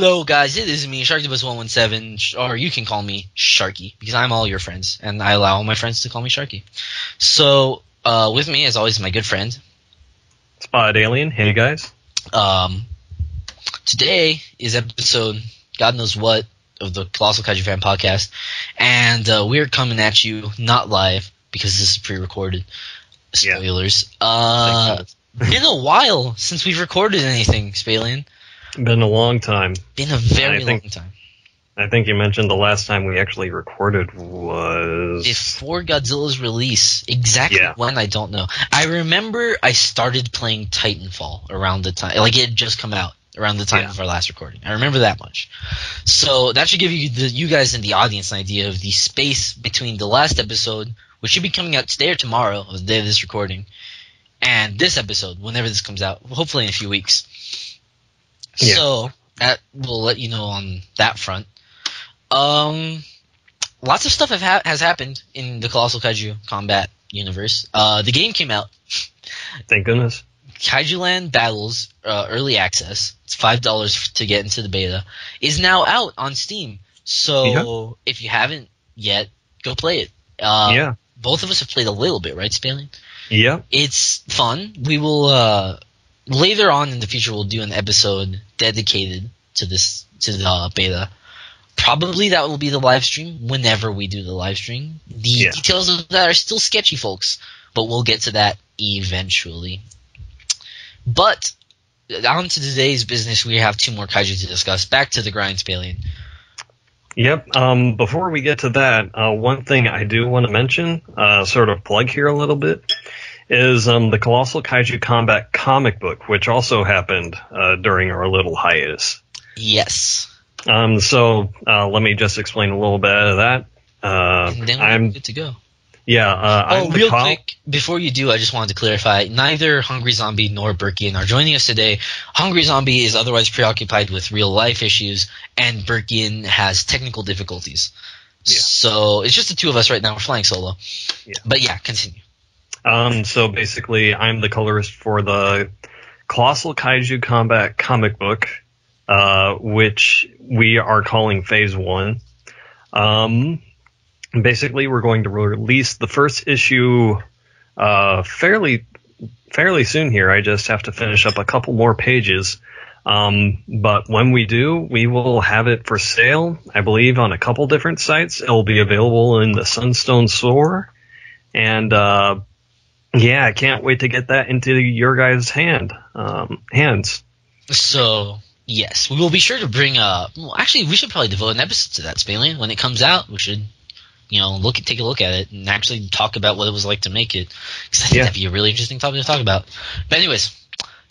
Hello, guys. It is me, SharkyBus117, or you can call me Sharky, because I'm all your friends, and I allow all my friends to call me Sharky. So, with me, as always, my good friend. Spot Alien. Hey, guys. Today is episode, God knows what, of the Colossal Kaiju Fan Podcast, and we're coming at you, not live, because this is pre-recorded. Spoilers. Been a while since we've recorded anything, Spalian. Been a long time. Been a very long time. I think you mentioned the last time we actually recorded was... before Godzilla's release. Exactly when, I don't know. I remember I started playing Titanfall around the time. Like, it had just come out around the time of our last recording. I remember that much. So that should give you guys in the audience an idea of the space between the last episode, which should be coming out today or tomorrow, of the day of this recording, and this episode, whenever this comes out, hopefully in a few weeks. Yeah. So, that will let you know on that front. Lots of stuff has happened in the Colossal Kaiju combat universe. The game came out. Thank goodness. Kaiju Land Battles Early Access, it's $5 to get into the beta, is now out on Steam. So, if you haven't yet, go play it. Both of us have played a little bit, right, Spalling? Yeah. It's fun. We will... later on in the future, we'll do an episode dedicated to the beta. Probably that will be the live stream whenever we do the live stream. The details of that are still sketchy, folks, but we'll get to that eventually. But on to today's business, we have two more kaiju to discuss. Back to the grind, Spalian. Yep. Before we get to that, one thing I do want to mention, sort of plug here a little bit, is the Colossal Kaiju Combat comic book, which also happened during our little hiatus. Yes. So let me just explain a little bit of that. And then we're good to go. Yeah. Real quick, before you do, I just wanted to clarify, neither Hungry Zombie nor Berkien are joining us today. Hungry Zombie is otherwise preoccupied with real-life issues, and Berkien has technical difficulties. Yeah. So it's just the two of us right now. We're flying solo. Yeah. But yeah, continue. So basically, I'm the colorist for the Colossal Kaiju Combat comic book, which we are calling Phase 1. Basically, we're going to release the first issue fairly soon here. I just have to finish up a couple more pages. But when we do, we will have it for sale, I believe, on a couple different sites. It'll be available in the Sunstone store. And yeah, I can't wait to get that into your guys' hands. So, yes, we will be sure to bring well, actually, we should probably devote an episode to that, Spalian. When it comes out, we should, take a look at it and actually talk about what it was like to make it. Because I think that'd be a really interesting topic to talk about. But anyways,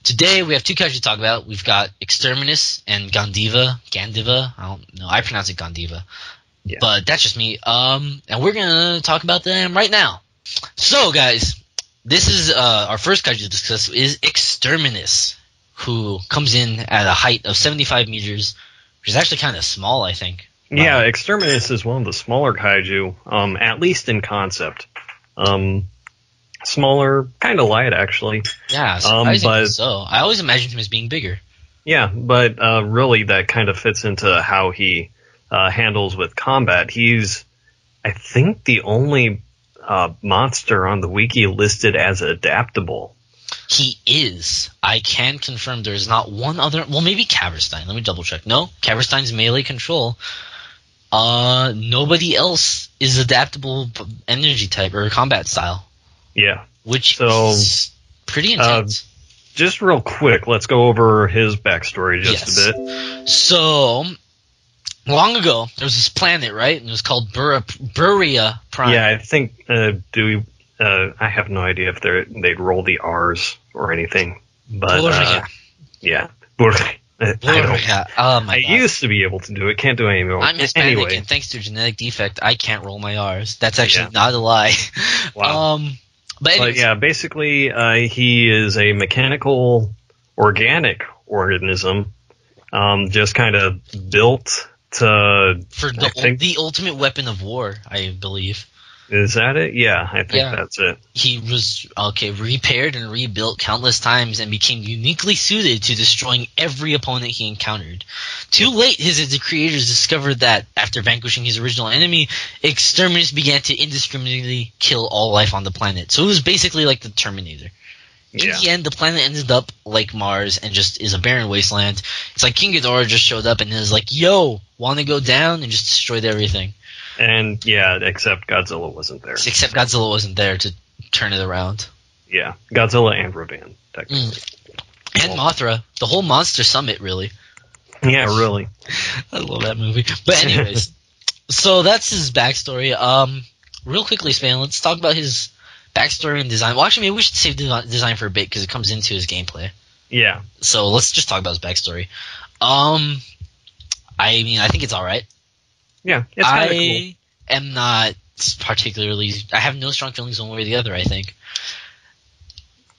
today we have two kaiju to talk about. We've got Exterminus and Gandiva. I don't know. I pronounce it Gandiva. Yeah. But that's just me. And we're going to talk about them right now. So, guys, this is our first kaiju to discuss is Exterminus, who comes in at a height of 75 meters, which is actually kind of small, I think. Yeah, Exterminus is one of the smaller kaiju, at least in concept. Smaller, kind of light, actually. Yeah, surprisingly so. I always imagined him as being bigger. Yeah, but really that kind of fits into how he handles with combat. He's, I think, the only monster on the wiki listed as adaptable. He is. I can confirm there's not one other... Well, maybe Caverstein. Let me double check. No, Caverstein's melee control. Nobody else is adaptable energy type or combat style. Yeah. Which is pretty intense. Just real quick, let's go over his backstory just a bit. So, long ago, there was this planet, right? And it was called Buria Prime. Yeah, I think... I have no idea if they'd roll the R's or anything, but yeah, I used to be able to do it. Can't do it anymore. I'm Hispanic, anyway. And thanks to a genetic defect, I can't roll my R's. That's actually not a lie. Wow. But yeah, basically, he is a mechanical, organic organism, just kind of built to for the ultimate weapon of war, I believe. Is that it? Yeah, I think Yeah. that's it. He was repaired and rebuilt countless times and became uniquely suited to destroying every opponent he encountered. Too late, the creators discovered that after vanquishing his original enemy, Exterminus began to indiscriminately kill all life on the planet. So it was basically like the Terminator. In the end, the planet ended up like Mars and just is a barren wasteland. It's like King Ghidorah just showed up and is like, "Yo, want to go down?" and just destroyed everything. And yeah, except Godzilla wasn't there. Except Godzilla wasn't there to turn it around. Yeah, Godzilla and Rodan, technically. And Mothra. The whole Monster Summit, really. Yeah, really. I love that movie. But anyways, so that's his backstory. Real quickly, Span, let's talk about his backstory and design. Well, actually, maybe we should save design for a bit because it comes into his gameplay. Yeah. So let's just talk about his backstory. I mean, I think it's all right. Yeah, it's kind of cool. I am not particularly. I have no strong feelings one way or the other. I think.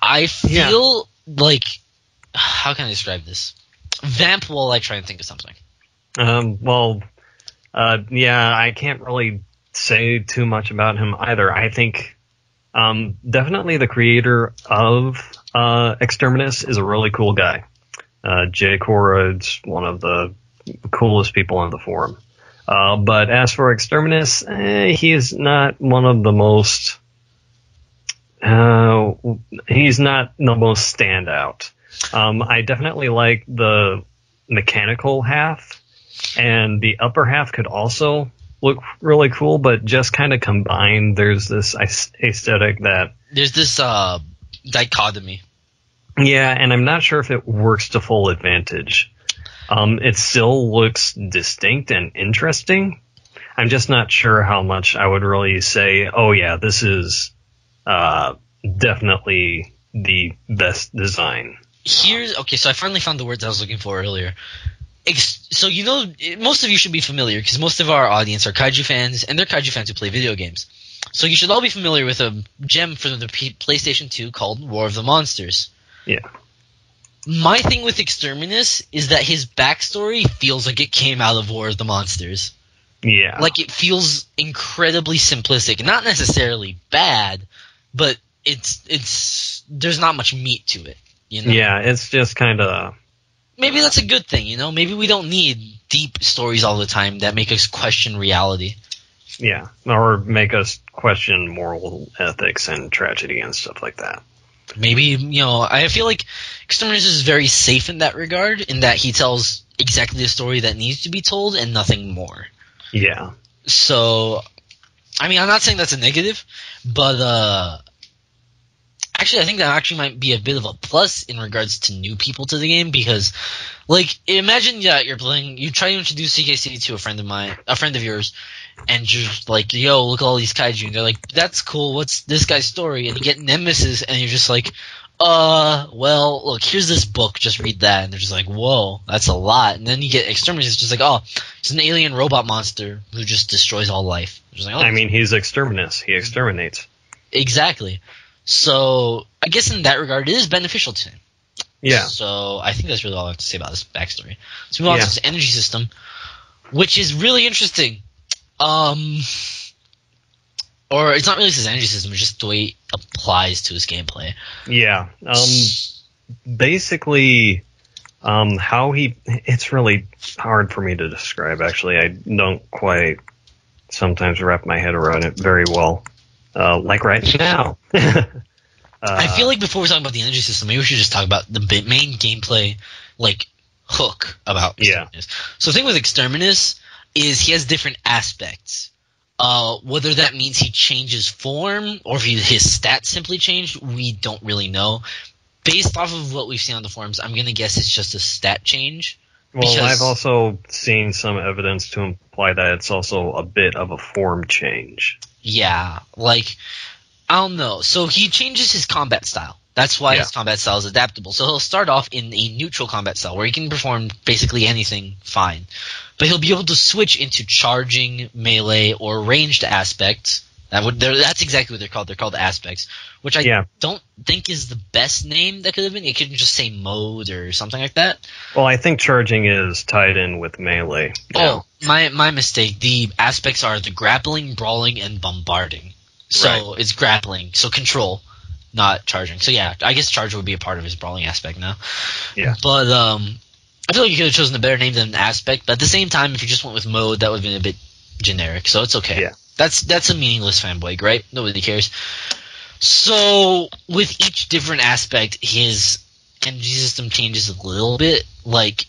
I feel like. How can I describe this? Vamp while I try and think of something. Yeah, I can't really say too much about him either. I think definitely the creator of Exterminus is a really cool guy. Jay Cora is one of the coolest people on the forum. But as for Exterminus, he is not one of the most. He's not the most standout. I definitely like the mechanical half, and the upper half could also look really cool, but just kind of combined, there's this aesthetic that... There's this dichotomy. Yeah, and I'm not sure if it works to full advantage. It still looks distinct and interesting. I'm just not sure how much I would really say, oh yeah, this is definitely the best design. So I finally found the words I was looking for earlier. So most of you should be familiar, because most of our audience are kaiju fans, and they're kaiju fans who play video games. So you should all be familiar with a gem for the PlayStation 2 called War of the Monsters. Yeah. My thing with Exterminus is that his backstory feels like it came out of War of the Monsters. Yeah. Like, it feels incredibly simplistic. Not necessarily bad, but it's there's not much meat to it. You know? Yeah, it's just kind of... Maybe that's a good thing, you know? Maybe we don't need deep stories all the time that make us question reality. Yeah, or make us question moral ethics and tragedy and stuff like that. Maybe, I feel like Exterminus is very safe in that regard, in that he tells exactly the story that needs to be told and nothing more. Yeah. So, I mean, I'm not saying that's a negative, but actually I think that actually might be a bit of a plus in regards to new people to the game, because, like, imagine you're playing, you try to introduce CKC to a friend of yours, and you're like, yo, look at all these kaiju, and they're like, that's cool, what's this guy's story? And you get Nemesis, and you're just like, well, look, here's this book, just read that. And they're just like, whoa, that's a lot. And then you get Exterminus, it's just like, oh, it's an alien robot monster who just destroys all life. Just like, oh, I mean, he's Exterminus. He exterminates. Exactly. So, I guess in that regard, it is beneficial to him. Yeah. So, I think that's really all I have to say about his backstory. Let's move on to his energy system, which is really interesting. Or it's not really his energy system, it's just the way it applies to his gameplay. Yeah. Basically, it's really hard for me to describe, actually. I don't quite sometimes wrap my head around it very well. Like right now. I feel like before we talk about the energy system, maybe we should just talk about the main gameplay, like, hook about Exterminus. Yeah. So the thing with Exterminus is he has different aspects. Whether that means he changes form or if his stats simply changed, we don't really know. Based off of what we've seen on the forums, I'm going to guess it's just a stat change. Well, I've also seen some evidence to imply that it's also a bit of a form change. Yeah, like, I don't know. So he changes his combat style. That's why his combat style is adaptable. So he'll start off in a neutral combat style where he can perform basically anything fine. But he'll be able to switch into charging, melee, or ranged aspects. That's exactly what they're called. They're called aspects, which I don't think is the best name that could have been. It could just say mode or something like that. Well, I think charging is tied in with melee. Oh, my mistake. The aspects are the grappling, brawling, and bombarding. So it's grappling. So control, not charging. So yeah, I guess charge would be a part of his brawling aspect now. Yeah. But I feel like you could have chosen a better name than aspect. But at the same time, if you just went with mode, that would have been a bit generic. So it's okay. Yeah. That's a meaningless fanboy, right? Nobody cares. So with each different aspect, his energy system changes a little bit. Like,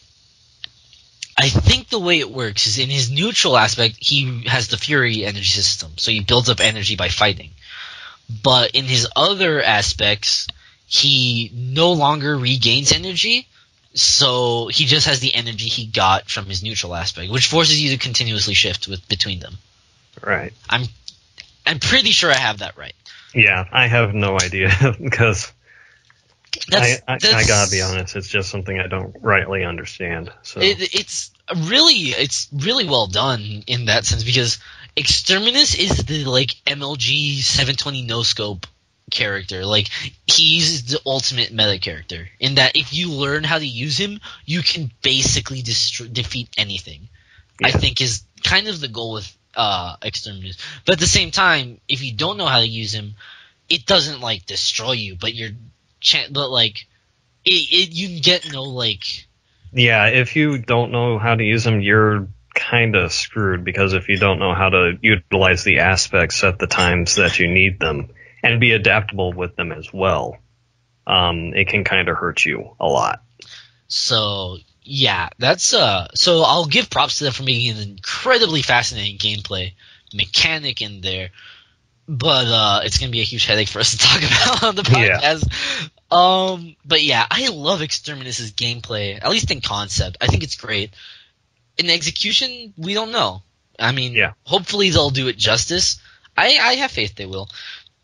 I think the way it works is in his neutral aspect, he has the Fury energy system, so he builds up energy by fighting. But in his other aspects, he no longer regains energy, so he just has the energy he got from his neutral aspect, which forces you to continuously shift between them. Right. I'm pretty sure I have that right. Yeah, I have no idea because I gotta be honest, it's just something I don't rightly understand. So it's really well done in that sense because Exterminus is the like MLG 720 no scope character. Like, he's the ultimate meta character in that if you learn how to use him, you can basically defeat anything. Yeah. I think is kind of the goal with Exterminus. But at the same time, if you don't know how to use him, it doesn't like destroy you, but you get no like. Yeah, if you don't know how to use them, you're kind of screwed because if you don't know how to utilize the aspects at the times that you need them and be adaptable with them as well, it can kind of hurt you a lot. So yeah, that's so I'll give props to them for making an incredibly fascinating gameplay mechanic in there, but it's gonna be a huge headache for us to talk about on the podcast. Yeah. But yeah, I love Exterminus's gameplay, at least in concept. I think it's great. In execution, we don't know. I mean, hopefully they'll do it justice. I have faith they will.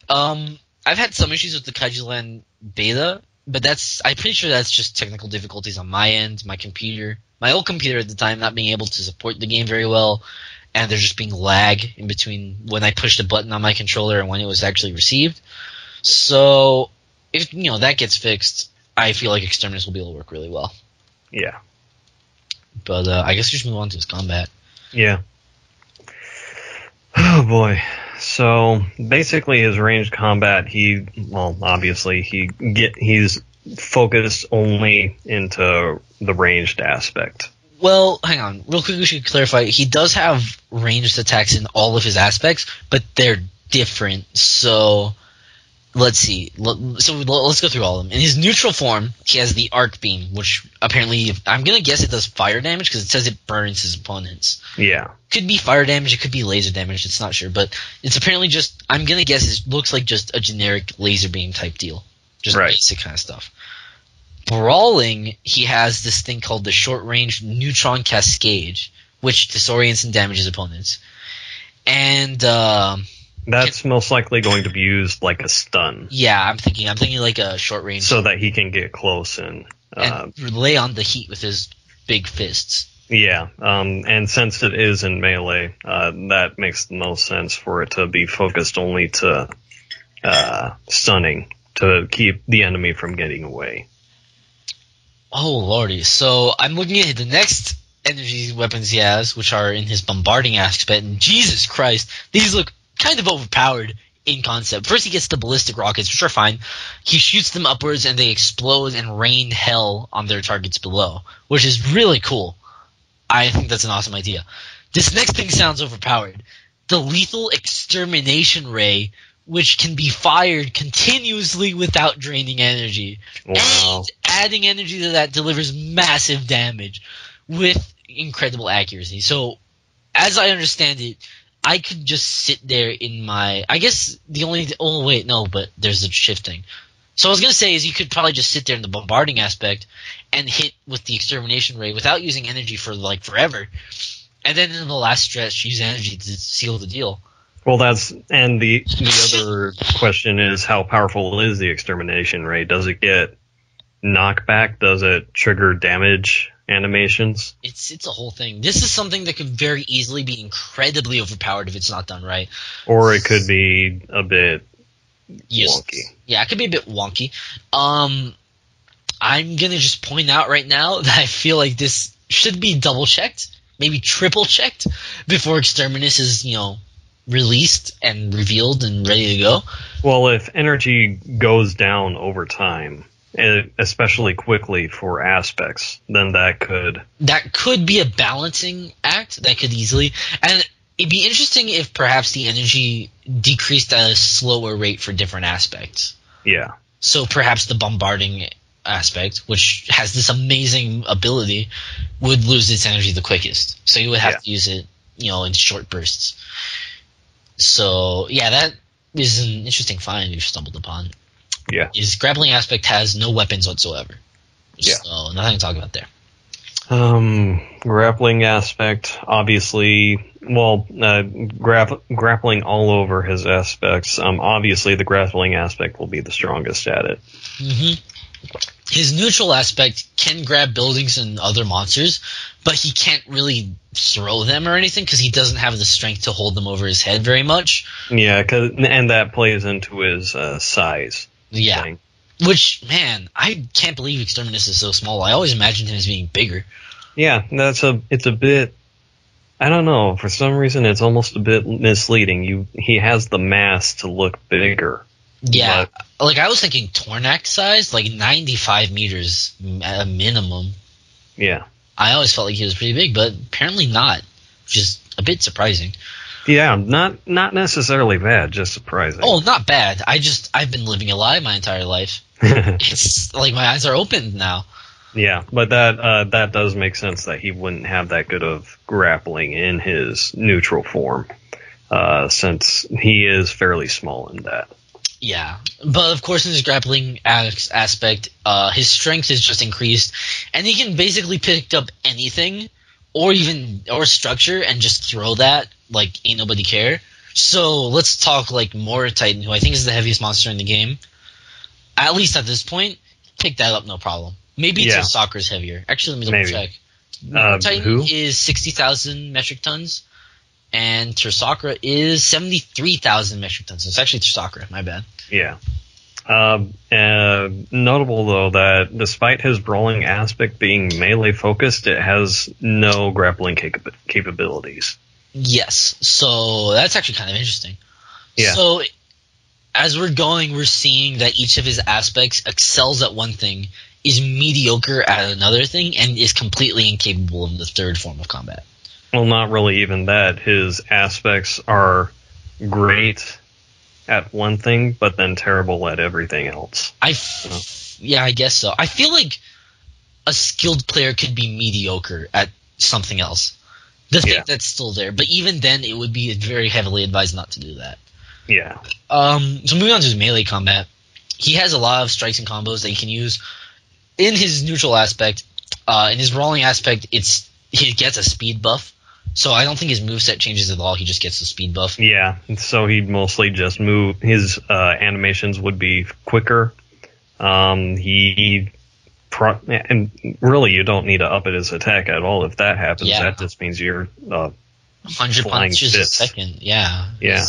I've had some issues with the Kaiju Land beta, but I'm pretty sure that's just technical difficulties on my end, my old computer at the time not being able to support the game very well, and there just being lag in between when I pushed a button on my controller and when it was actually received. So if that gets fixed, I feel like Exterminus will be able to work really well. Yeah. But I guess we should move on to his combat. Yeah. Oh boy. So basically, his ranged combat, obviously he's focused only into the ranged aspect. Well, hang on, real quick. We should clarify. He does have ranged attacks in all of his aspects, but they're different. So let's see. Let's go through all of them. In his neutral form, he has the arc beam, which apparently, I'm gonna guess it does fire damage because it says it burns his opponents. Yeah. Could be fire damage, it could be laser damage, it's not sure, but it's apparently just, I'm gonna guess it looks like just a generic laser beam type deal. Just basic kind of stuff. Brawling, he has this thing called the short range neutron cascade, which disorients and damages opponents. And that's most likely going to be used like a stun. Yeah, I'm thinking like a short range. So that he can get close and lay on the heat with his big fists. Yeah, and since it is in melee, that makes the most sense for it to be focused only to stunning, to keep the enemy from getting away. Oh lordy, so I'm looking at the next energy weapons he has, which are in his bombarding aspect, and Jesus Christ, these look kind of overpowered in concept. First he gets the ballistic rockets, which are fine. He shoots them upwards and they explode and rain hell on their targets below, which is really cool. I think that's an awesome idea. This next thing sounds overpowered. The lethal extermination ray, which can be fired continuously without draining energy. Wow. And adding energy to that delivers massive damage with incredible accuracy. So, as I understand it, I could just sit there in my... I guess the only... Oh, wait, no, but there's the shifting. So I was going to say is you could probably just sit there in the bombarding aspect and hit with the extermination ray without using energy for, like, forever. And then in the last stretch, use energy to seal the deal. Well, and the other question is how powerful is the extermination ray? Does it get knockback? Does it trigger damage animations? It's a whole thing. This is something that could very easily be incredibly overpowered if it's not done right. Or it could be a bit wonky. Yeah, it could be a bit wonky. I'm going to just point out right now that I feel like this should be double-checked, maybe triple-checked, before Exterminus is, released and revealed and ready to go. Well, if energy goes down over time, especially quickly for aspects, then that could be a balancing act. That could easily, and it'd be interesting if perhaps the energy decreased at a slower rate for different aspects. Yeah. So perhaps the bombarding aspect, which has this amazing ability, would lose its energy the quickest. So you would have to use it, in short bursts. So yeah, that is an interesting find we've stumbled upon. Yeah. His grappling aspect has no weapons whatsoever. Yeah. So nothing to talk about there. Grappling aspect, obviously, grappling all over his aspects. Obviously the grappling aspect will be the strongest at it. Mm-hmm. His neutral aspect can grab buildings and other monsters, but he can't really throw them or anything because he doesn't have the strength to hold them over his head very much. Yeah, and that plays into his size. Yeah. Thing. Which, man, I can't believe Exterminus is so small. I always imagined him as being bigger. Yeah, it's a bit, I don't know, for some reason it's almost a bit misleading. He has the mass to look bigger. Yeah, like I was thinking Tornak size, like 95 meters at a minimum. Yeah. I always felt like he was pretty big, but apparently not, which is a bit surprising. Yeah, not necessarily bad, just surprising. Oh, not bad. I've been living a lie my entire life. It's like my eyes are opened now. Yeah, but that does make sense that he wouldn't have that good of grappling in his neutral form, since he is fairly small in that. Yeah, but of course in his grappling aspect, his strength is just increased, and he can basically pick up anything, or structure, and just throw that like ain't nobody care. So let's talk like Mora Titan, who I think is the heaviest monster in the game. At least at this point, pick that up no problem. Maybe Sakura's heavier. Actually, let me double check. Titan is 60,000 metric tons, and Tersakura is 73,000 metric tons. So it's actually Tersakura, my bad. Yeah. Notable, though, that despite his brawling aspect being melee focused, it has no grappling capabilities. Yes. So that's actually kind of interesting. Yeah. So as we're seeing that each of his aspects excels at one thing, is mediocre at another thing, and is completely incapable of the third form of combat. Well, not really even that. His aspects are great at one thing, but then terrible at everything else. Yeah, I guess so. I feel like a skilled player could be mediocre at something else. The thing that's still there, but even then, it would be very heavily advised not to do that. Yeah. So moving on to his melee combat, he has a lot of strikes and combos that he can use. In his neutral aspect, in his brawling aspect, he gets a speed buff. So I don't think his moveset changes at all. He just gets the speed buff. Yeah, so he'd mostly just move. His animations would be quicker. And really, you don't need to up at his attack at all. If that happens, that just means you're 100 punches a second. Yeah. Yeah.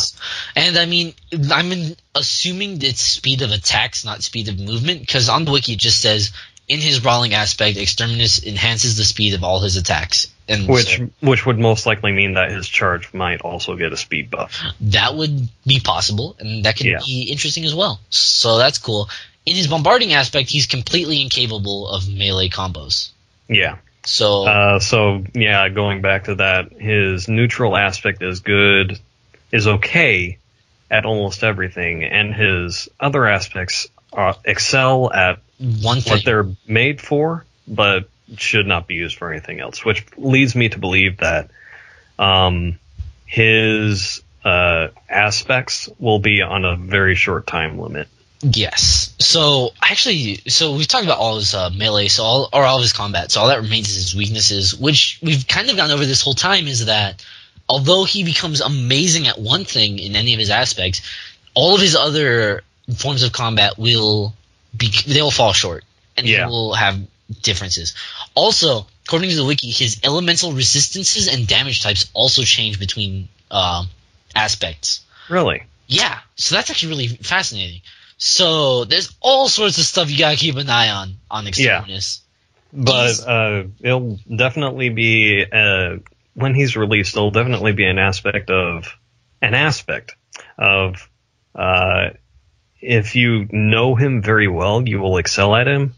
And I mean, I'm assuming it's speed of attacks, not speed of movement, because on the wiki it just says, in his brawling aspect, Exterminus enhances the speed of all his attacks. And which would most likely mean that his charge might also get a speed buff. That would be possible, and that could be interesting as well. So that's cool. In his bombarding aspect, he's completely incapable of melee combos. Yeah. So going back to that, his neutral aspect is okay at almost everything, and his other aspects excel at one thing. What they're made for, but should not be used for anything else, which leads me to believe that his aspects will be on a very short time limit. Yes. So we've talked about all his melee, all of his combat. So all that remains is his weaknesses, which we've kind of gone over this whole time, is that although he becomes amazing at one thing in any of his aspects, all of his other forms of combat they'll fall short, and he will have differences. Also, according to the wiki, his elemental resistances and damage types also change between aspects. Really? Yeah. So that's actually really fascinating. So there's all sorts of stuff you gotta keep an eye on Exterminus. Yeah. But it'll definitely be when he's released. There'll definitely be an aspect of an aspect of if you know him very well, you will excel at him.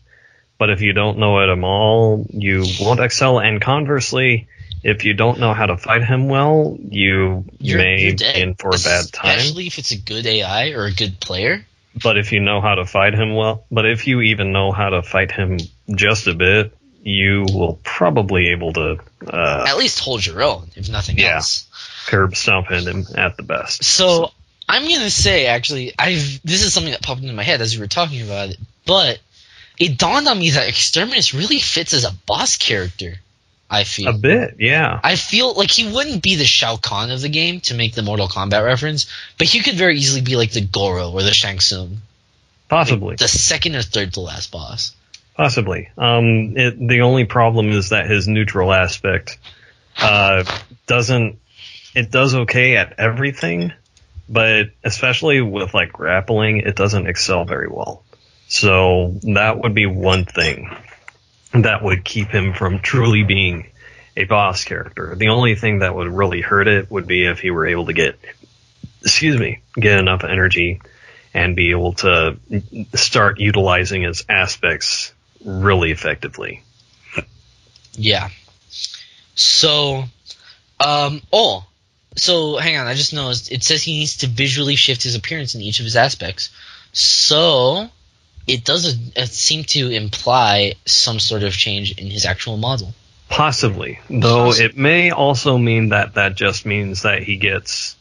But if you don't know him all, you won't excel. And conversely, if you don't know how to fight him well, you're be in for a bad time. Especially if it's a good AI or a good player. But if you know how to fight him well, but if you even know how to fight him just a bit, you will probably able to at least hold your own, if nothing else. Curb stomp him at the best. So I'm gonna say, actually, this is something that popped into my head as we were talking about it, but it dawned on me that Exterminus really fits as a boss character. I feel a bit, yeah. I feel like he wouldn't be the Shao Kahn of the game, to make the Mortal Kombat reference, but he could very easily be like the Goro or the Shang Tsung. Possibly. Like the second or third to last boss. Possibly. The only problem is that his neutral aspect does okay at everything, but especially with like grappling, it doesn't excel very well. So that would be one thing that would keep him from truly being a boss character. The only thing that would really hurt it would be if he were able to get enough energy and be able to start utilizing his aspects really effectively. Yeah. So, so hang on, I just noticed it says he needs to visually shift his appearance in each of his aspects. So it does seem to imply some sort of change in his actual model. Possibly, though it may also mean that just means that he gets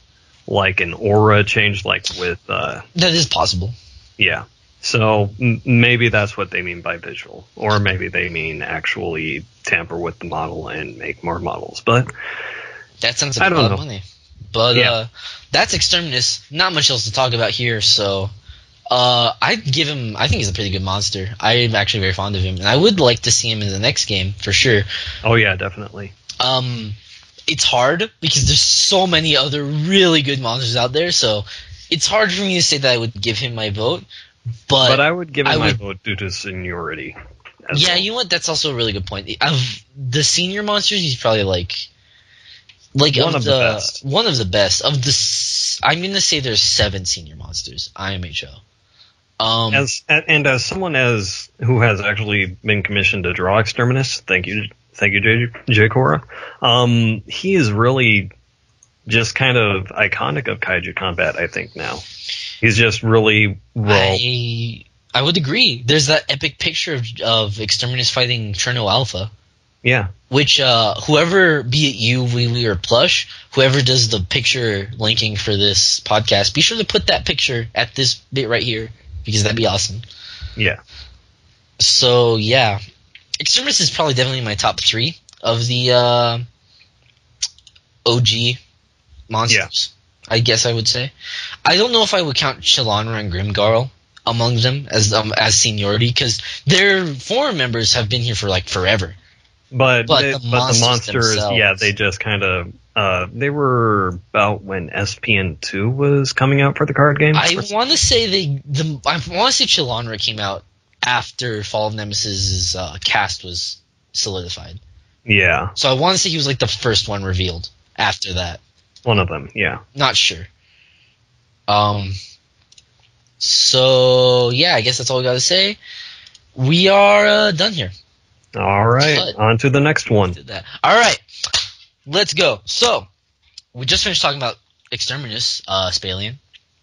like an aura change, like with that is possible. Yeah. So maybe that's what they mean by visual, or maybe they mean actually tamper with the model and make more models. But that sounds like a lot of money. But yeah. That's Exterminus. Not much else to talk about here. So I'd give him. I think he's a pretty good monster. I'm actually very fond of him, and I would like to see him in the next game for sure. Oh yeah, definitely. It's hard because there's so many other really good monsters out there. So it's hard for me to say that I would give him my vote. But I would give him my vote due to seniority. Yeah, you know what? That's also a really good point. Of the senior monsters, he's probably like one of the best. One of the best. I'm gonna say there's 7 senior monsters. IMHO. As someone who has actually been commissioned to draw Exterminus, thank you, J. Cora. He is really just kind of iconic of kaiju combat, I think now. He's just really well. I would agree. There's that epic picture of Exterminus fighting Cherno Alpha. Yeah. Which, whoever, be it you, Wee or Plush, whoever does the picture linking for this podcast, be sure to put that picture at this bit right here, because that'd be awesome. Yeah. So, yeah. Exterminus is probably definitely my top 3 of the OG monsters. Yeah. I guess I would say. I don't know if I would count Shalana and Grimgarl among them as seniority, because their forum members have been here for like forever. But the monsters, yeah, they just kind of they were about when SPN2 was coming out for the card game. I want to say Shalana came out after Fall of Nemesis' cast was solidified. Yeah. So I want to say he was like the first one revealed after that. One of them, yeah. Not sure. So, yeah, I guess that's all we got to say. We are done here. All right, on to the next one. All right, let's go. So, we just finished talking about Exterminus, Spalian.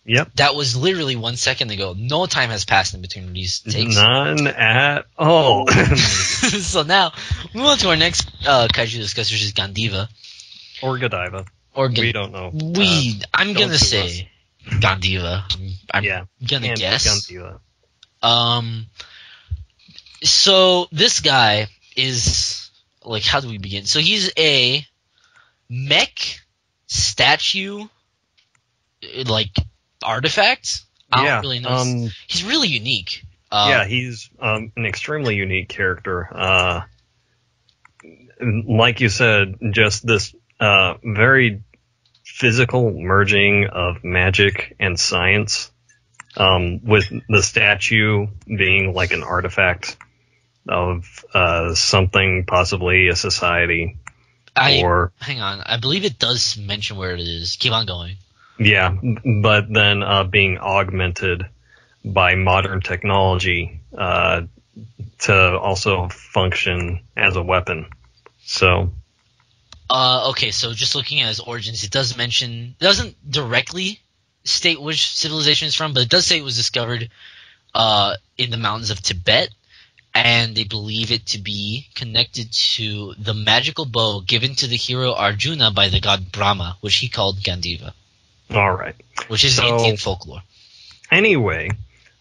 Yep. That was literally 1 second ago. No time has passed in between these takes. None at all. So now, we move on to our next kaiju discuss, which is Gandiva. Or Godiva. We don't know. I'm going to say Gandiva. I'm going to guess. Gandiva. So this guy is, like, how do we begin? So he's a mech statue, like, artifact? I don't really know. He's really unique. He's an extremely unique character. Like you said, just this very physical merging of magic and science, with the statue being like an artifact of something, possibly a society. Hang on, I believe it does mention where it is. Keep on going. Yeah, but then being augmented by modern technology to also function as a weapon. So. Okay, so just looking at his origins, it doesn't directly state which civilization it's from, but it does say it was discovered in the mountains of Tibet, and they believe it to be connected to the magical bow given to the hero Arjuna by the god Brahma, which he called Gandiva. All right. Which is Indian folklore. Anyway,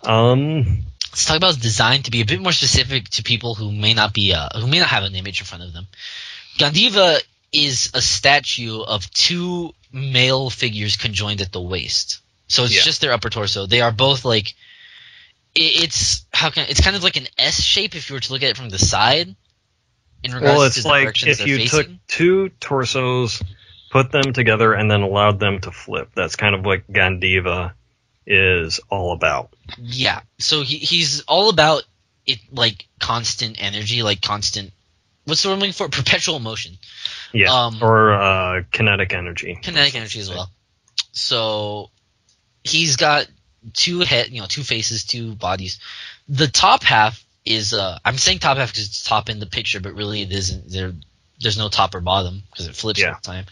let's talk about his design to be a bit more specific to people who may not have an image in front of them. Gandiva is a statue of two male figures conjoined at the waist. So it's just their upper torso. They are both like it's kind of like an S shape if you were to look at it from the side. In regards to the directions if you took two torsos, put them together, and then allowed them to flip. That's kind of what Gandiva is all about. Yeah. So he's all about it, like constant energy, like constant. What's the word I'm looking for? Perpetual motion. Yeah. Or kinetic energy. Kinetic energy as well. So he's got two faces, two bodies. The top half is I'm saying top half because it's top in the picture, but really it isn't. There's no top or bottom because it flips all the time.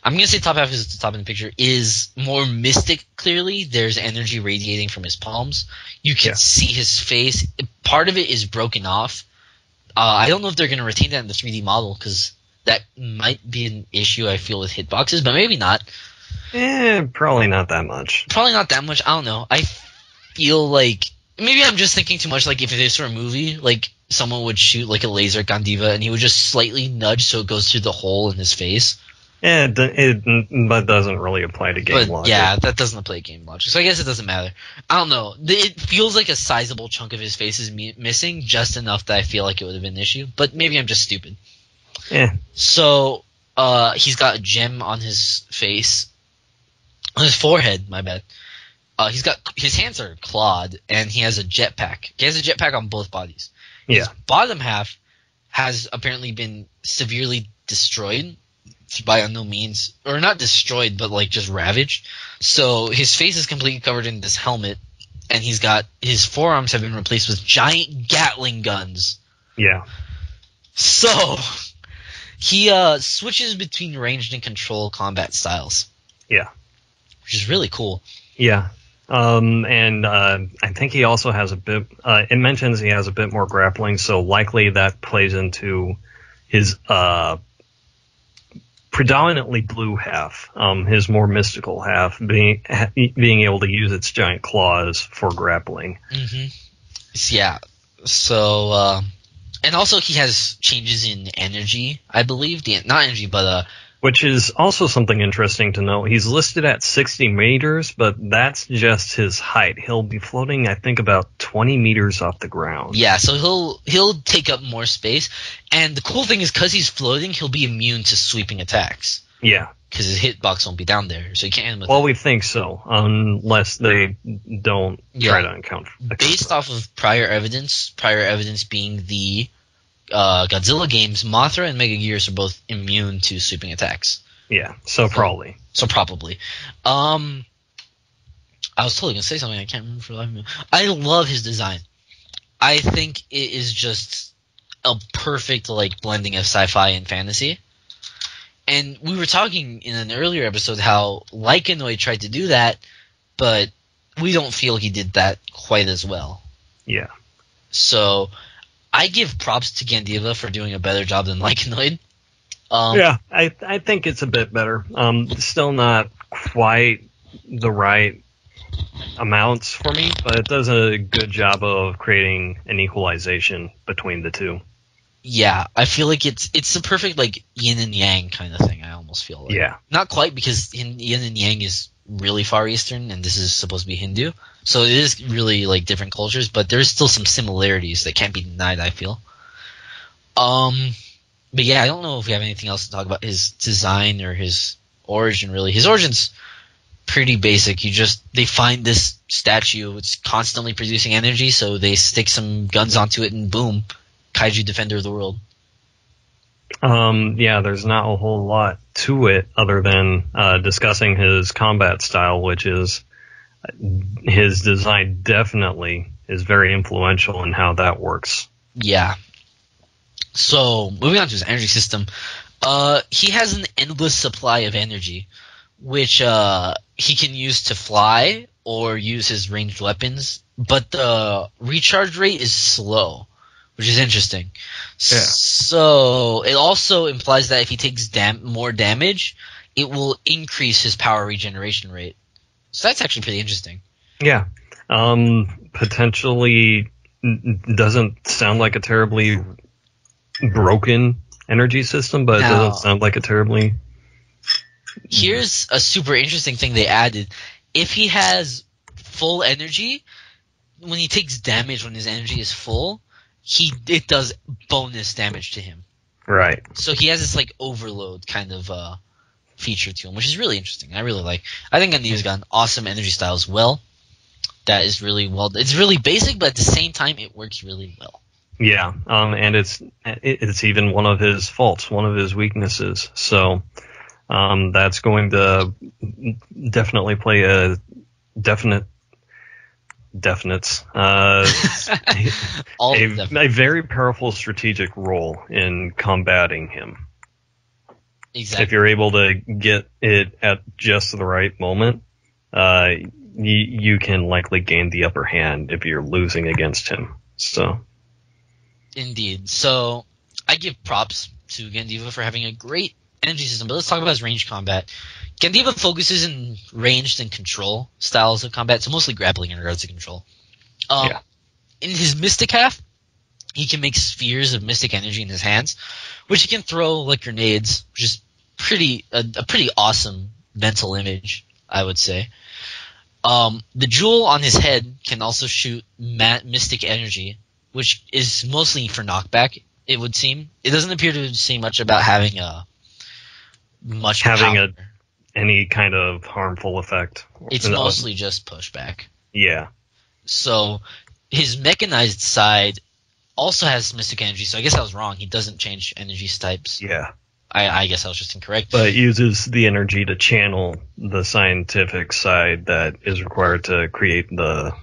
I'm gonna say top half because it's the top in the picture is more mystic. Clearly, there's energy radiating from his palms. You can see his face. Part of it is broken off. I don't know if they're gonna retain that in the 3D model because that might be an issue I feel with hitboxes, but maybe not. Probably not that much. Probably not that much. I don't know. I feel like maybe I'm just thinking too much. Like if this were a movie, like someone would shoot like a laser at Gandiva and he would just slightly nudge so it goes through the hole in his face. But doesn't really apply to game logic. Yeah, that doesn't apply to game logic. So I guess it doesn't matter. I don't know. It feels like a sizable chunk of his face is missing, just enough that I feel like it would have been an issue. But maybe I'm just stupid. Yeah. So he's got a gem on his face. On his forehead, my bad. He's got his hands are clawed, and he has a jetpack. He has a jetpack on both bodies. Yeah. His bottom half has apparently been severely destroyed by unknown means, or not destroyed, but like just ravaged. So his face is completely covered in this helmet, and his forearms have been replaced with giant Gatling guns. Yeah. So he switches between ranged and control combat styles. Yeah. Which is really cool. Yeah. And I think he also has a bit, it mentions he has a bit more grappling, so likely that plays into his predominantly blue half, his more mystical half, being able to use its giant claws for grappling. Mm-hmm. Yeah. So, and also he has changes in energy, I believe. Not energy, but which is also something interesting to know. He's listed at 60 meters, but that's just his height. He'll be floating, I think, about 20 meters off the ground. Yeah, so he'll take up more space. And the cool thing is, because he's floating, he'll be immune to sweeping attacks. Yeah. Because his hitbox won't be down there, so you can't hit him with we think so, unless they don't try to encounter. Based off of prior evidence being the Godzilla games, Mothra and Megagearus are both immune to sweeping attacks. Yeah, so probably. I was totally going to say something I can't remember for the life of me. I love his design. I think it is just a perfect like blending of sci-fi and fantasy. And we were talking in an earlier episode how Lycanoid tried to do that, but we don't feel he did that quite as well. Yeah. So I give props to Gandiva for doing a better job than Lycanoid. I think it's a bit better. Still not quite the right amounts for me, but it does a good job of creating an equalization between the two. Yeah, I feel like it's the perfect like yin and yang kind of thing. I almost feel like. Yeah. Not quite, because yin and yang is really Far Eastern, and this is supposed to be Hindu. So it is really like different cultures, but there's still some similarities that can't be denied, I feel. But yeah, I don't know if we have anything else to talk about his design or his origin, really. His origin's pretty basic. They find this statue, it's constantly producing energy, so they stick some guns onto it and boom, Kaiju Defender of the World. Yeah, there's not a whole lot to it other than discussing his combat style, which is his design definitely is very influential in how that works. Yeah. So, moving on to his energy system. He has an endless supply of energy, which he can use to fly or use his ranged weapons, but the recharge rate is slow, which is interesting. Yeah. So, it also implies that if he takes more damage, it will increase his power regeneration rate. So that's actually pretty interesting. Yeah. Potentially doesn't sound like a terribly broken energy system, but it doesn't sound like a terribly... Here's a super interesting thing they added. If he has full energy, when he takes damage when his energy is full, it does bonus damage to him. Right. So he has this like overload kind of feature to him, which is really interesting. I really like. I think Gandiva's got an awesome energy style as well. That is really well. It's really basic, but at the same time, it works really well. Yeah, and it's even one of his faults, one of his weaknesses. So that's going to definitely play a a very powerful strategic role in combating him. Exactly. If you're able to get it at just the right moment, you can likely gain the upper hand if you're losing against him. So, indeed. So, I give props to Gandiva for having a great energy system. But let's talk about his ranged combat. Gandiva focuses in ranged and control styles of combat, so mostly grappling in regards to control. In his Mystic half, he can make spheres of mystic energy in his hands, which he can throw like grenades, which is a pretty awesome mental image, I would say. The jewel on his head can also shoot mystic energy, which is mostly for knockback, it would seem. It doesn't appear to say much about having any kind of harmful effect. It's mostly just pushback. Yeah. So his mechanized side also has mystic energy, so I guess I was wrong. He doesn't change energy types. Yeah. I guess I was just incorrect. But it uses the energy to channel the scientific side that is required to create the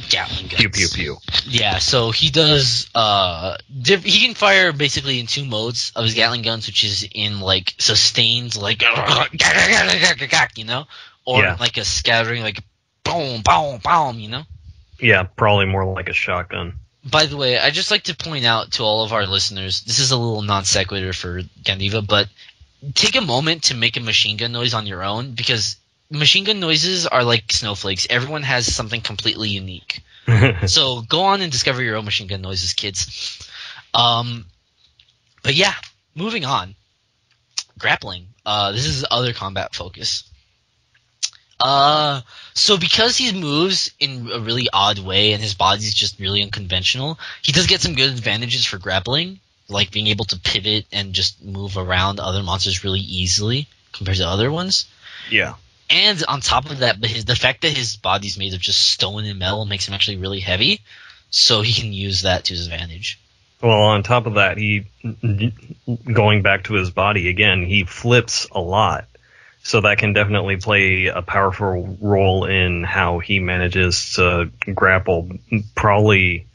Gatling guns. Pew pew pew. Yeah, so he does he can fire basically in two modes of his Gatling guns, which is in like sustained like you know, or like a scattering like boom boom boom, you know. Yeah, probably more like a shotgun. By the way, I'd just like to point out to all of our listeners, this is a little non sequitur for Gandiva, but take a moment to make a machine gun noise on your own, because machine gun noises are like snowflakes. Everyone has something completely unique. So go on and discover your own machine gun noises, kids. But yeah, moving on. Grappling. This is other combat focus. So because he moves in a really odd way and his body's just really unconventional, he does get some good advantages for grappling, like being able to pivot and just move around other monsters really easily compared to other ones. Yeah. And on top of that, the fact that his body's made of just stone and metal makes him actually really heavy, so he can use that to his advantage. Well, on top of that, going back to his body again, he flips a lot. So that can definitely play a powerful role in how he manages to grapple, probably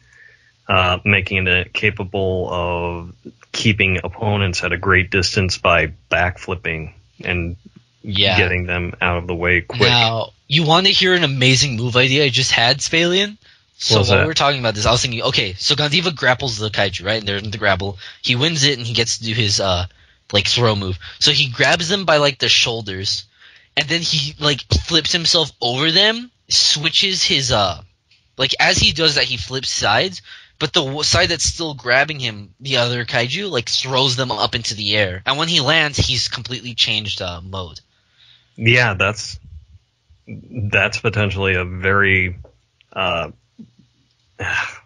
making it capable of keeping opponents at a great distance by backflipping and getting them out of the way quick. Now, you want to hear an amazing move idea I just had, Spalian? So while we were talking about this, I was thinking, okay, so Gandiva grapples the kaiju, right? And they're in the grapple. He wins it, and he gets to do his throw move. So he grabs them by like the shoulders, and then he like flips himself over them, switches his as he does that, he flips sides, but the side that's still grabbing him, the other kaiju, like throws them up into the air. And when he lands, he's completely changed mode. Yeah, that's potentially a very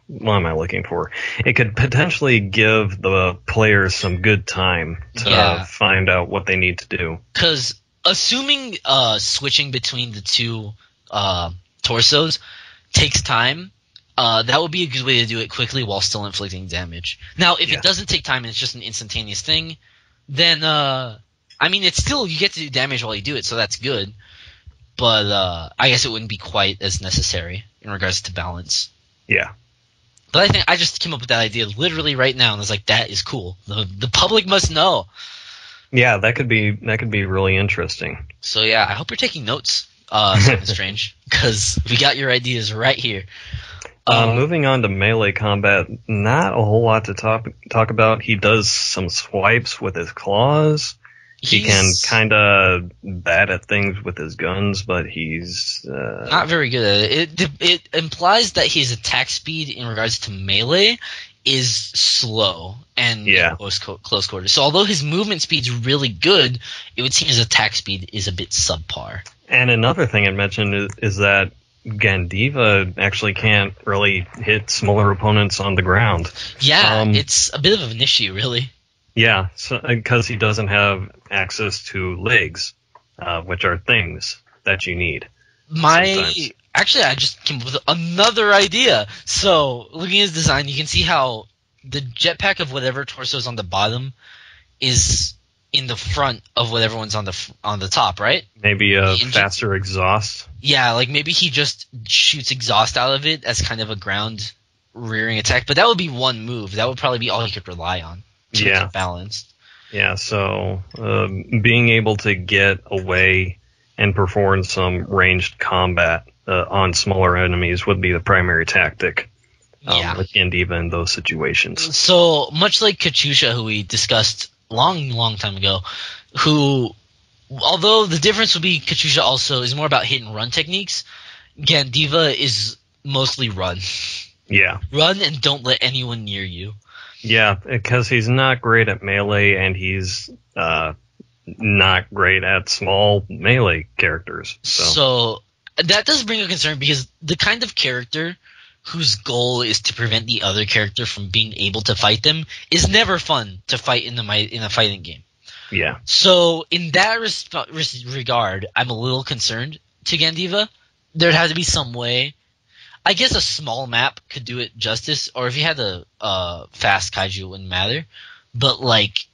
what am I looking for? It could potentially give the players some good time to find out what they need to do. Because assuming switching between the two torsos takes time, that would be a good way to do it quickly while still inflicting damage. Now, if it doesn't take time and it's just an instantaneous thing, then I mean, it's still, you get to do damage while you do it, so that's good. But I guess it wouldn't be quite as necessary in regards to balance. Yeah. But I think I just came up with that idea literally right now, and I was like, that is cool. The public must know. Yeah, that could be really interesting. So yeah, I hope you're taking notes, Simon Strange, because we got your ideas right here. Moving on to melee combat, not a whole lot to talk about. He does some swipes with his claws. He can kind of bad at things with his guns, but he's not very good at it. It implies that his attack speed in regards to melee is slow and close quarters. So although his movement speed's really good, it would seem his attack speed is a bit subpar. And another thing I mentioned is that Gandiva actually can't really hit smaller opponents on the ground. Yeah, it's a bit of an issue, really. Yeah, because he doesn't have access to legs, which are things that you need. Actually, I just came up with another idea. So, looking at his design, you can see how the jetpack of whatever torso is on the bottom is in the front of whatever one's on the top, right? Maybe a faster exhaust. Yeah, like maybe he just shoots exhaust out of it as kind of a ground rearing attack. But that would be one move. That would probably be all he could rely on. Yeah, balanced. Yeah, so being able to get away and perform some ranged combat on smaller enemies would be the primary tactic with Gandiva in those situations. So much like Katyusha, who we discussed long time ago, who, although the difference would be Katyusha also is more about hit and run techniques, Gandiva is mostly run. Yeah. Run and don't let anyone near you. Yeah, because he's not great at melee, and he's not great at small melee characters. So that does bring a concern, because the kind of character whose goal is to prevent the other character from being able to fight them is never fun to fight in a fighting game. Yeah. So in that regard, I'm a little concerned to Gandiva. There'd have to be some way. I guess a small map could do it justice, or if you had a fast kaiju, it wouldn't matter. But like,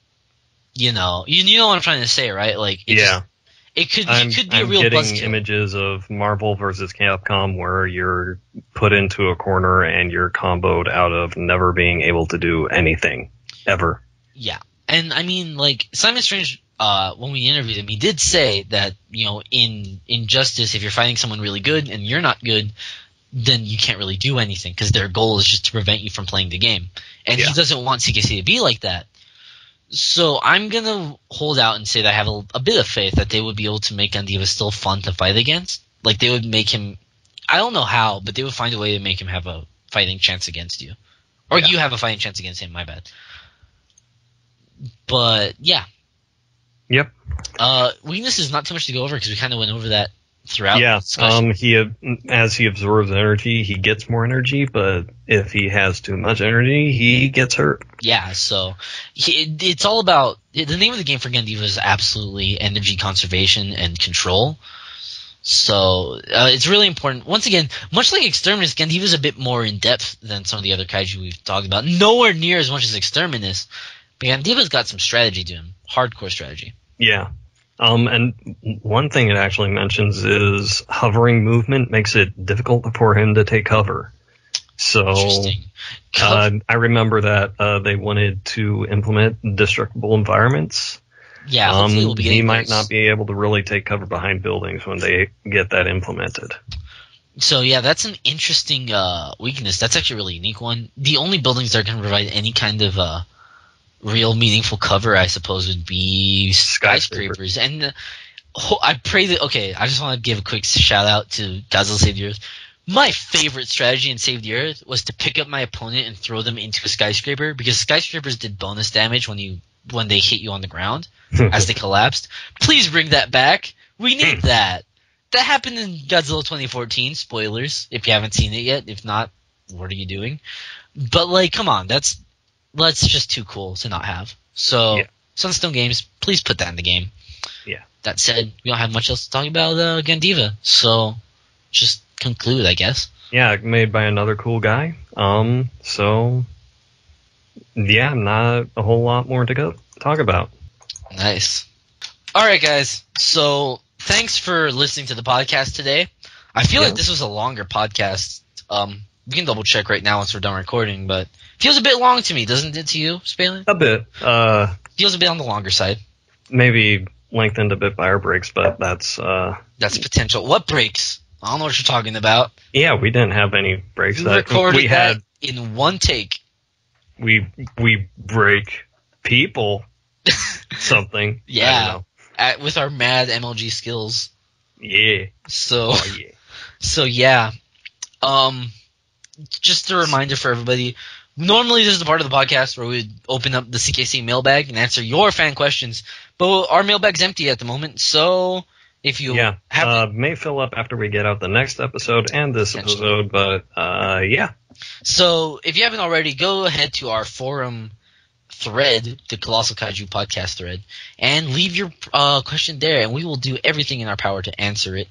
you know what I'm trying to say, right? Like, it could be a real buzzkill. I'm getting images of Marvel versus Capcom where you're put into a corner and you're comboed out of never being able to do anything ever. Yeah, and I mean, like, Simon Strange, when we interviewed him, he did say that, in Justice, if you're fighting someone really good and you're not good, then you can't really do anything, because their goal is just to prevent you from playing the game. And he doesn't want CKC to be like that. So I'm going to hold out and say that I have a bit of faith that they would be able to make Gandiva still fun to fight against. Like, they would make him – I don't know how, but they would find a way to make him have a fighting chance against you. Or you have a fighting chance against him, my bad. But, yeah. Yep. Weakness is not too much to go over, because we kind of went over that throughout. Yeah, as he absorbs energy, he gets more energy, but if he has too much energy, he gets hurt. Yeah, so it's all about – the name of the game for Gandiva is absolutely energy conservation and control. So it's really important. Once again, much like Exterminus, Gandiva is a bit more in-depth than some of the other kaiju we've talked about. Nowhere near as much as Exterminus, but Gandiva's got some strategy to him, hardcore strategy. Yeah. And one thing it actually mentions is hovering movement makes it difficult for him to take cover. So I remember that they wanted to implement destructible environments. Yeah, hopefully we'll be getting he might not be able to really take cover behind buildings when they get that implemented. So yeah, that's an interesting weakness. That's actually a really unique one. The only buildings that can provide any kind of real meaningful cover, I suppose, would be skyscrapers. And I pray that – okay, I just want to give a quick shout-out to Godzilla Save the Earth. My favorite strategy in Save the Earth was to pick up my opponent and throw them into a skyscraper, because skyscrapers did bonus damage when they hit you on the ground as they collapsed. Please bring that back. We need that. That happened in Godzilla 2014. Spoilers if you haven't seen it yet. If not, what are you doing? But, like, come on. That's just too cool to not have. So, Sunstone Games, please put that in the game. Yeah. That said, we don't have much else to talk about Gandiva. So, just conclude, I guess. Yeah, made by another cool guy. So, yeah, not a whole lot more to talk about. Nice. All right, guys. So thanks for listening to the podcast today. I feel like this was a longer podcast. We can double check right now once we're done recording, but it feels a bit long to me, doesn't it to you, Spalin? A bit. Feels a bit on the longer side. Maybe lengthened a bit by our breaks, but that's potential. What breaks? I don't know what you're talking about. Yeah, we didn't have any breaks. We recorded that in one take. We break people something. Yeah. I don't know. With our mad MLG skills. Yeah. So yeah. Just a reminder for everybody. Normally this is the part of the podcast where we open up the CKC mailbag and answer your fan questions. But our mailbag's empty at the moment, so if you may fill up after we get out the next episode and this episode, but yeah. So if you haven't already, go ahead to our forum thread, the Colossal Kaiju podcast thread, and leave your question there, and we will do everything in our power to answer it.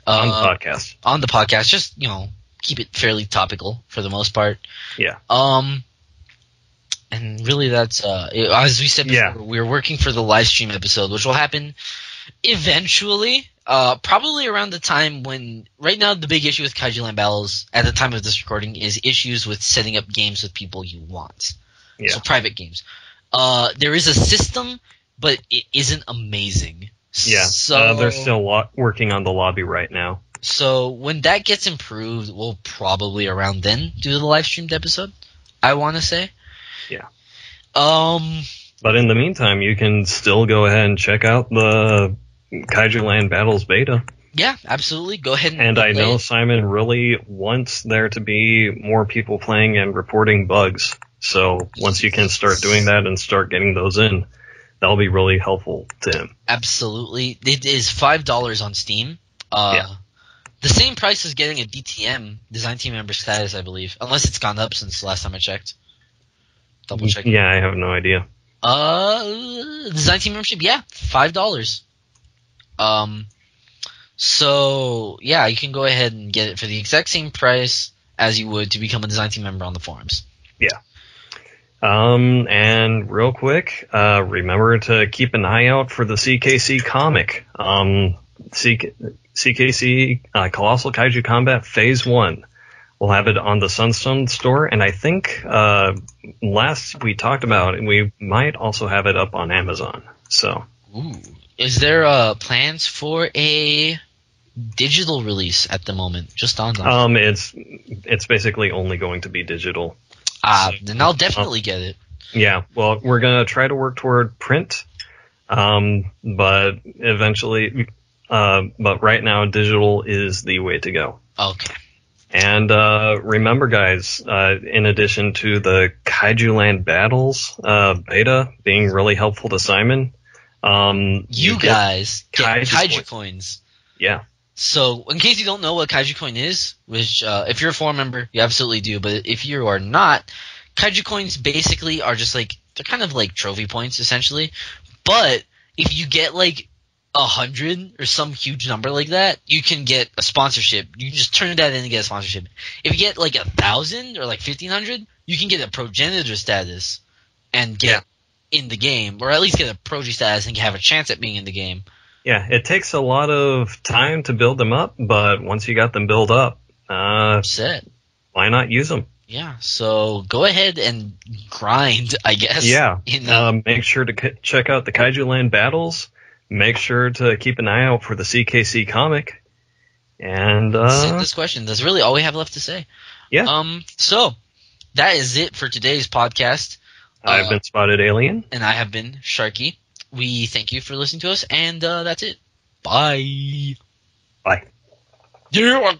On the podcast. On the podcast. Just, keep it fairly topical for the most part. Yeah. And really that's, as we said before, we're working for the live stream episode, which will happen eventually, probably around the time when, right now the big issue with Kaiju Land Battles at the time of this recording is issues with setting up games with people you want. Yeah. So private games. There is a system, but it isn't amazing. Yeah. So they're still working on the lobby right now. So when that gets improved, we'll probably around then do the live streamed episode, I want to say. Yeah. But in the meantime, you can still go ahead and check out the Kaiju Land Battles beta. Yeah, absolutely. Go ahead and I know Simon really wants there to be more people playing and reporting bugs. So once you can start doing that and start getting those in, that'll be really helpful to him. Absolutely. It is $5 on Steam. The same price as getting a DTM, Design Team Member status, I believe. Unless it's gone up since the last time I checked. Double check. Yeah, I have no idea. Design Team Membership, yeah, $5. So, yeah, you can go ahead and get it for the exact same price as you would to become a Design Team member on the forums. Yeah. And real quick, remember to keep an eye out for the CKC comic. CKC Colossal Kaiju Combat Phase 1. We'll have it on the Sunstone store, and I think last we talked about it, we might also have it up on Amazon. So, is there plans for a digital release at the moment? Just on it's basically only going to be digital. Then I'll definitely get it. Yeah, well, we're gonna try to work toward print, but eventually, but right now, digital is the way to go. Okay. And remember, guys, in addition to the Kaiju Land Battles beta being really helpful to Simon, you guys get Kaiju coins. Yeah. So, in case you don't know what Kaiju Coin is, which if you're a forum member, you absolutely do, but if you are not, Kaiju Coins basically are just like, they're kind of like trophy points, essentially. But if you get like 100 or some huge number like that, you can get a sponsorship. You just turn that in and get a sponsorship. If you get like 1,000 or like 1,500, you can get a progenitor status and get in the game, or at least get a progi status and have a chance at being in the game. Yeah, it takes a lot of time to build them up, but once you got them built up, set. Why not use them? Yeah, so go ahead and grind, I guess. Yeah, make sure to check out the Kaiju Land Battles. Make sure to keep an eye out for the CKC comic. And send this question. That's really all we have left to say. Yeah. So that is it for today's podcast. I've been Spotted Alien. And I have been Sharky. We thank you for listening to us, and that's it. Bye. Bye. Yeah.